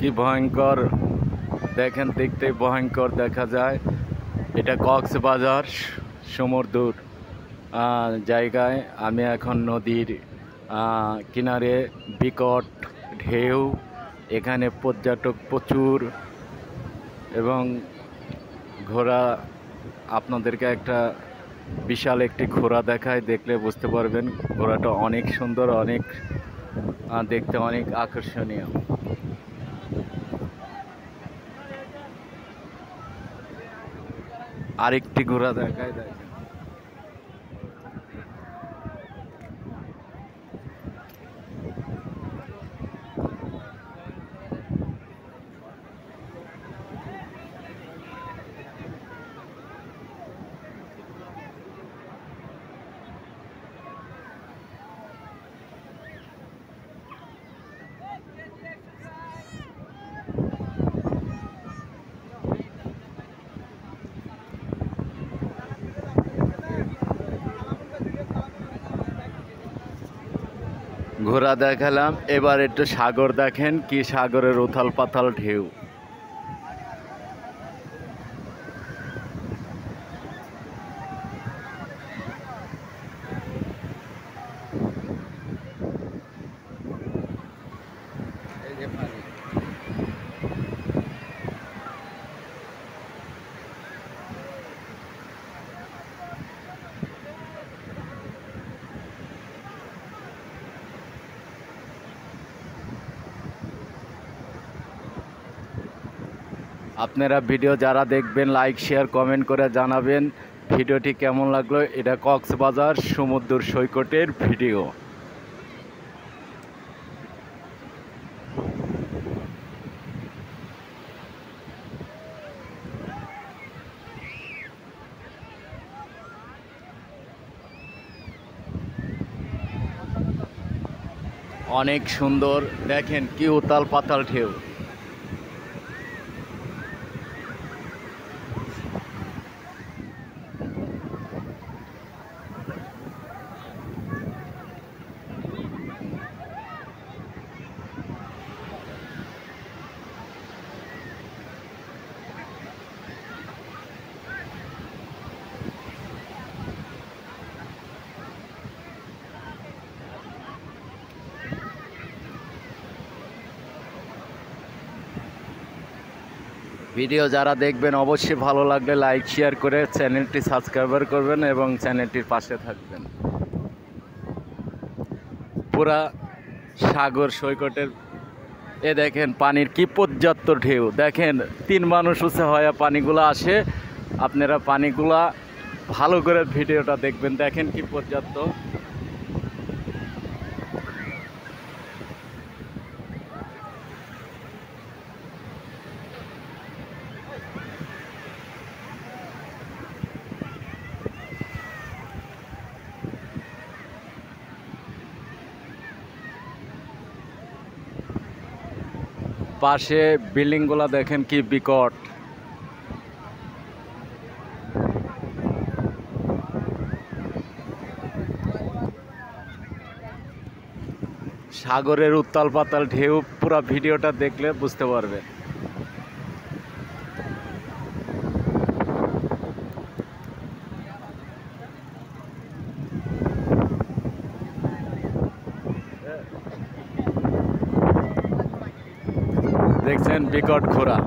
কি ভয়ঙ্কর দেখেন, দেখতে ভয়ঙ্কর দেখা যায়। এটা কক্সবাজার সমুদ্র জায়গায়। আমি এখন নদীর কিনারে, বিকট ঢেউ, এখানে পর্যটক প্রচুর এবং ঘোড়া। আপনাদেরকে একটা বিশাল একটি ঘোড়া দেখায়, দেখলে বুঝতে পারবেন ঘোড়াটা অনেক সুন্দর, অনেক দেখতে অনেক আকর্ষণীয়। আরেকটি ঘোড়া দেখায়, দেখেন। ঘোড়া দেখালাম, এবার একটু সাগর দেখেন, কি সাগরের উথাল পাথাল ঢেউ। আপনারা ভিডিও যারা দেখবেন লাইক শেয়ার কমেন্ট করে জানাবেন ভিডিওটি কেমন লাগলো। এটা কক্সবাজার সমুদ্র সৈকতের ভিডিও। অনেক সুন্দর, দেখেন কি উতাল পাতাল ঢেউ। ভিডিও যারা দেখবেন অবশ্যই ভালো লাগলে লাইক শেয়ার করে চ্যানেলটি সাবস্ক্রাইব করবেন এবং চ্যানেলটির পাশে থাকবেন। পুরা সাগর সৈকতের এ দেখেন পানির কি পর্যাপ্ত ঢেউ। দেখেন 3 মানুষ উঁচু হয়ে পানিগুলো আসে। আপনারা পানিগুলা ভালো করে ভিডিওটা দেখবেন, দেখেন কি পর্যাপ্ত। পাশে বিল্ডিংগুলা দেখেন কি বিকট। সাগরের উত্তাল পাতাল ঢেউ, পুরো ভিডিওটা দেখলে বুঝতে পারবে। দেখছেন বিকট ঘোড়া।